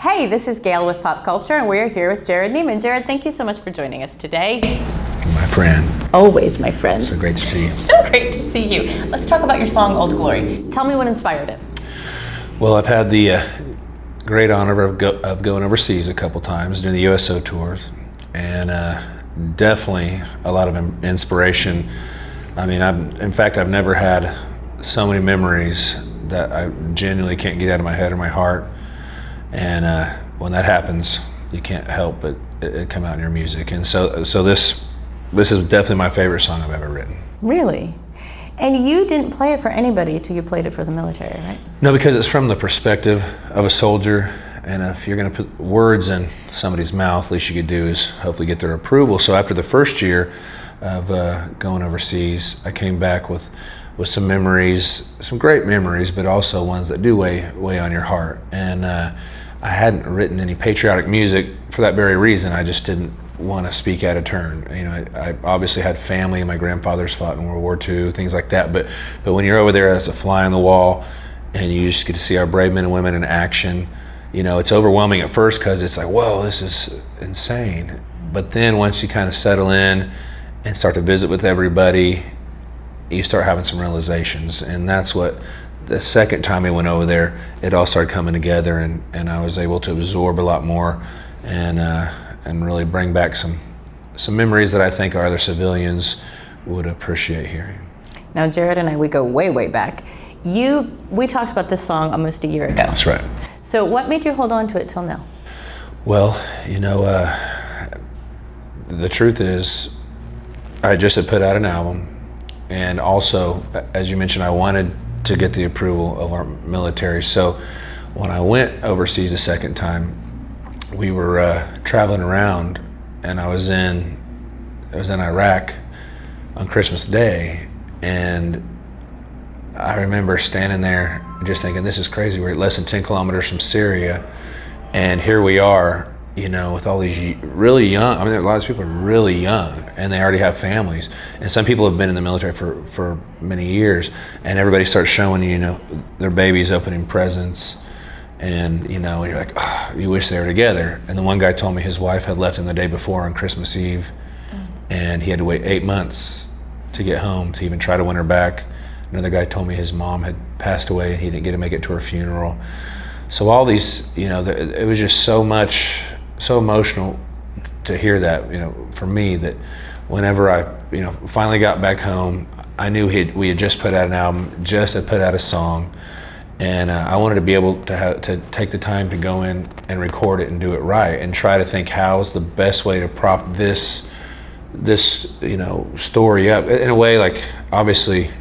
Hey, this is Gail with PopCulture, and we're here with Jerrod Niemann. Jerrod, thank you so much for joining us today. My friend. Always my friend. So great to see you. So great to see you. Let's talk about your song, Old Glory. Tell me what inspired it. Well, I've had the great honor of going overseas a couple times, doing the USO tours, and definitely a lot of inspiration. I mean, I've never had so many memories that I genuinely can't get out of my head or my heart. And when that happens, you can't help but it come out in your music. And so this is definitely my favorite song I've ever written. Really? And you didn't play it for anybody till you played it for the military, right? No, because it's from the perspective of a soldier. And if you're going to put words in somebody's mouth, least you could do is hopefully get their approval. So after the first year of going overseas, I came back with some memories, some great memories, but also ones that do weigh on your heart. And I hadn't written any patriotic music for that very reason. I just didn't want to speak out of turn. You know, I obviously had family. My grandfathers fought in World War II, things like that. But when you're over there as a fly on the wall, and you just get to see our brave men and women in action, you know, it's overwhelming at first because it's like, whoa, this is insane. But then once you kind of settle in and start to visit with everybody, you start having some realizations. And that's what the second time we went over there, it all started coming together, and I was able to absorb a lot more and really bring back some memories that I think our other civilians would appreciate hearing. Now, Jerrod and I, we go way, way back. We talked about this song almost a year ago. That's right. So what made you hold on to it till now? Well, you know, the truth is I just had put out an album, and also, as you mentioned, I wanted to get the approval of our military. So when I went overseas the second time, we were traveling around, and I was in Iraq on Christmas Day, and I remember standing there just thinking, this is crazy. We're less than 10 kilometers from Syria, and here we are, you know, with all these really young, I mean, there are a lot of people really young, and they already have families. And some people have been in the military for many years, and everybody starts showing you know, their babies opening presents, and, you know, you're like, oh, you wish they were together. And the one guy told me his wife had left him the day before on Christmas Eve, and he had to wait 8 months to get home to even try to win her back. Another guy told me his mom had passed away, and he didn't get to make it to her funeral. So all these, you know, it was just so emotional to hear that, you know, for me, that whenever I, you know, finally got back home, I knew we had just put out an album, just had put out a song, and I wanted to be able to take the time to go in and record it and do it right, and try to think how's the best way to prop this you know, story up in a way. Like, obviously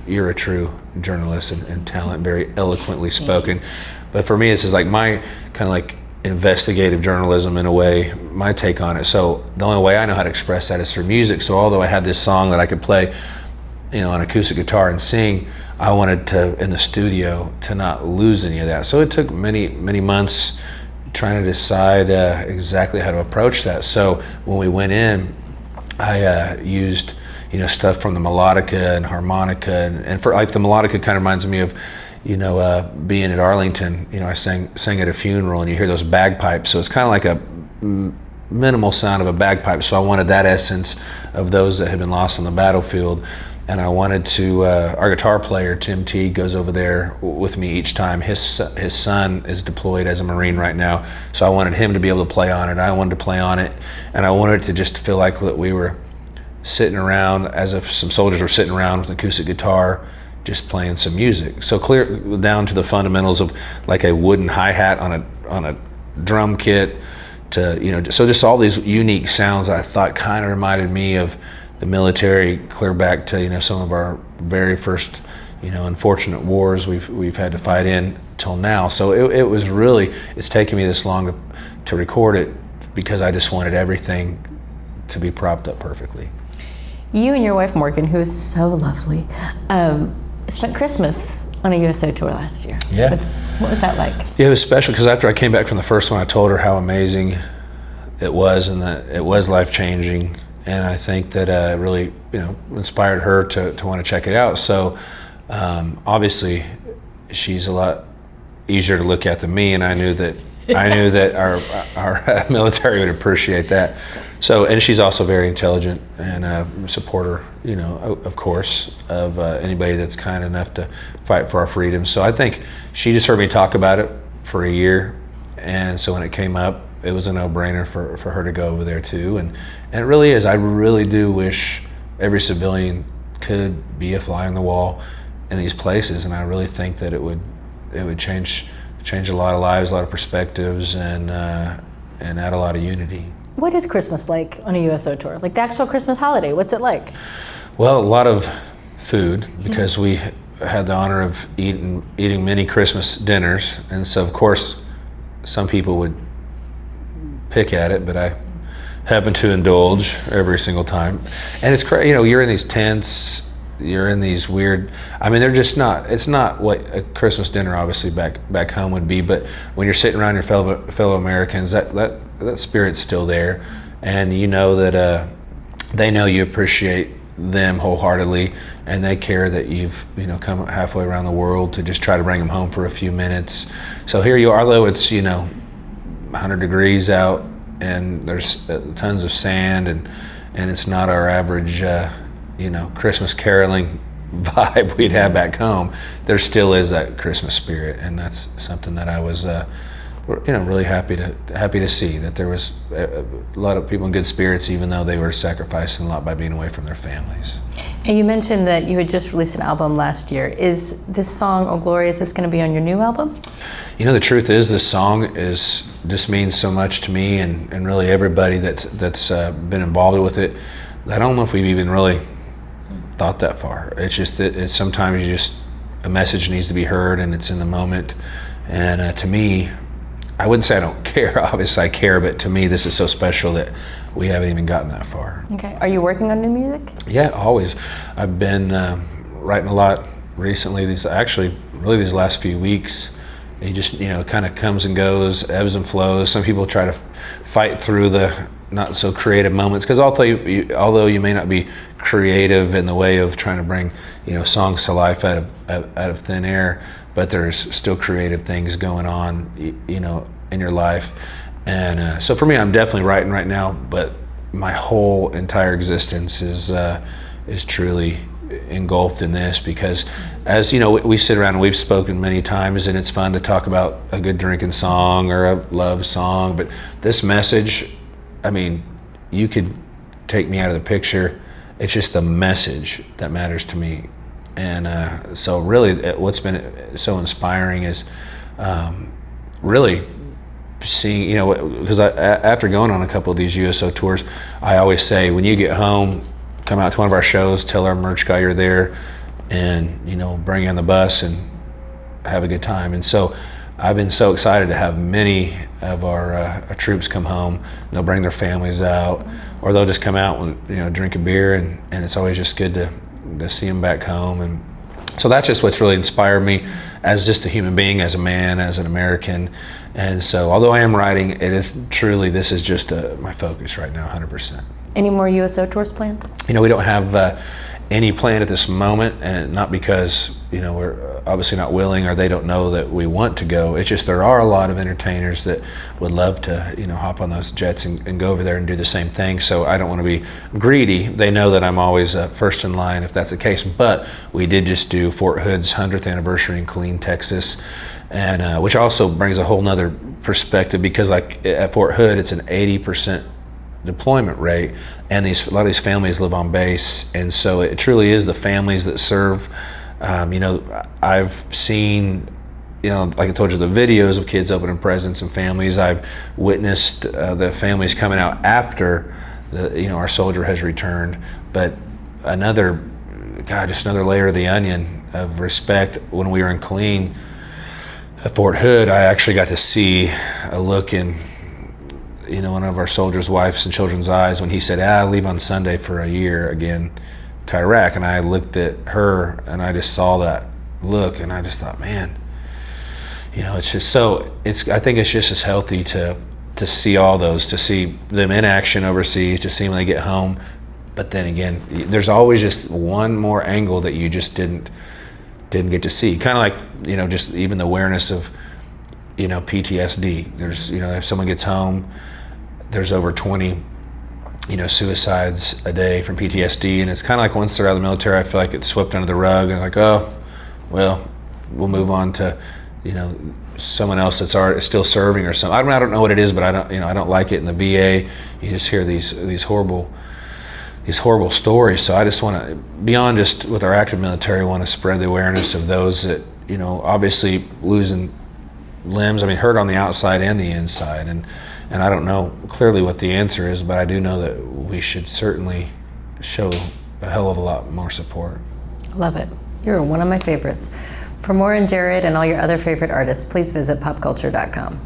you're a true journalist and talent, very eloquently spoken, but for me, this is like my kind of like investigative journalism in a way, my take on it. So the only way I know how to express that is through music. So although I had this song that I could play, you know, on acoustic guitar and sing, I wanted to, in the studio, to not lose any of that. So it took many months trying to decide exactly how to approach that. So when we went in, I used, you know, stuff from the melodica and harmonica, and for like the melodica kind of reminds me of, you know, being at Arlington. You know, I sang at a funeral, and you hear those bagpipes, so it's kind of like a minimal sound of a bagpipe. So I wanted that essence of those that had been lost on the battlefield, and I wanted to. Our guitar player Tim T goes over there with me each time. His son is deployed as a Marine right now, so I wanted him to be able to play on it. I wanted to play on it, and I wanted it to just feel like that we were sitting around, as if some soldiers were sitting around with an acoustic guitar, just playing some music. So clear down to the fundamentals of like a wooden hi-hat on a drum kit, to, you know, so just all these unique sounds that I thought kind of reminded me of the military, clear back to, you know, some of our very first, you know, unfortunate wars we've had to fight in till now. So it was really, it's taken me this long to record it, because I just wanted everything to be propped up perfectly. You and your wife Morgan, who is so lovely, spent Christmas on a USO tour last year. Yeah. What was that like? Yeah, it was special, because after I came back from the first one, I told her how amazing it was, and that it was life-changing. And I think that it really, you know, inspired her to want to check it out. So obviously she's a lot easier to look at than me, and I knew that I knew that our military would appreciate that. So, and she's also very intelligent and a supporter, you know, of course, of anybody that's kind enough to fight for our freedom. So I think she just heard me talk about it for a year, and so when it came up, it was a no-brainer for her to go over there too. And it really is. I really do wish every civilian could be a fly on the wall in these places, and I really think that it would change a lot of lives, a lot of perspectives, and add a lot of unity. What is Christmas like on a USO tour? Like the actual Christmas holiday, what's it like? Well, a lot of food, because we had the honor of eating many Christmas dinners, and so of course some people would pick at it, but I happen to indulge every single time. And it's crazy, you know, you're in these tents, you're in these weird, I mean, they're just not, it's not what a Christmas dinner obviously back home would be, but when you're sitting around your fellow Americans, that spirit's still there, and you know that they know you appreciate them wholeheartedly, and they care that you've, you know, come halfway around the world to just try to bring them home for a few minutes. So here you are, although it's, you know, 100 degrees out and there's tons of sand, and it's not our average you know, Christmas caroling vibe we'd have back home, there still is that Christmas spirit, and that's something that I was you know, really happy to see, that there was a lot of people in good spirits, even though they were sacrificing a lot by being away from their families. And you mentioned that you had just released an album last year. Is this song, Oh Glory, is this going to be on your new album? You know, the truth is, this song just means so much to me, and really everybody that's been involved with it. I don't know if we've even really thought that far. It's just that it's sometimes a message needs to be heard, and it's in the moment. And to me, I wouldn't say I don't care. Obviously I care, but to me this is so special that we haven't even gotten that far. Okay. Are you working on new music? Yeah, always. I've been writing a lot recently. These last few weeks. It just, you know, kind of comes and goes, ebbs and flows. Some people try to fight through the not so creative moments, because although you may not be creative in the way of trying to bring, you know, songs to life out of thin air, but there's still creative things going on, you know, in your life. And so for me, I'm definitely writing right now, but my whole entire existence is truly engulfed in this, because as you know, we sit around and we've spoken many times, and it's fun to talk about a good drinking song or a love song, but this message, I mean, you could take me out of the picture. It's just the message that matters to me. And so really what's been so inspiring is really seeing, you know, because after going on a couple of these USO tours, I always say, when you get home, come out to one of our shows, tell our merch guy you're there, and, you know, bring you on the bus and have a good time. And so I've been so excited to have many of our troops come home. They'll bring their families out, or they'll just come out and, you know, drink a beer, and it's always just good to see them back home. And so that's just what's really inspired me as just a human being, as a man, as an American. And so although I am writing, it is truly, this is just my focus right now, 100%. Any more USO tours planned? You know, we don't have any planned at this moment, and not because, you know, we're obviously not willing or they don't know that we want to go. It's just there are a lot of entertainers that would love to, you know, hop on those jets and go over there and do the same thing. So I don't want to be greedy. They know that I'm always first in line if that's the case. But we did just do Fort Hood's 100th anniversary in Killeen, Texas, and which also brings a whole nother perspective, because like at Fort Hood, it's an 80% deployment rate, and a lot of these families live on base, and so it truly is the families that serve. You know, I've seen, you know, like I told you, the videos of kids opening presents and families. I've witnessed the families coming out after our soldier has returned. But just another layer of the onion of respect. When we were in Killeen at Fort Hood, I actually got to see a look in, you know, one of our soldiers' wives and children's eyes when he said, I leave on Sunday for a year again to Iraq. And I looked at her and I just saw that look, and I just thought, man, you know, it's just so, I think it's just as healthy to see all those, to see them in action overseas, to see them when they get home. But then again, there's always just one more angle that you just didn't get to see. Kind of like, you know, just even the awareness of PTSD. There's, if someone gets home, there's over 20, suicides a day from PTSD, and it's kind of like once they're out of the military, I feel like it's swept under the rug, and like, oh, well, we'll move on to, someone else that's still serving or something. I don't know what it is, but I don't like it in the VA. You just hear these horrible stories. So I just want to, beyond just with our active military, want to spread the awareness of those that, obviously losing limbs, hurt on the outside and the inside. And I don't know clearly what the answer is, but I do know that we should certainly show a hell of a lot more support. Love it. You're one of my favorites. For more on Jerrod and all your other favorite artists, please visit popculture.com.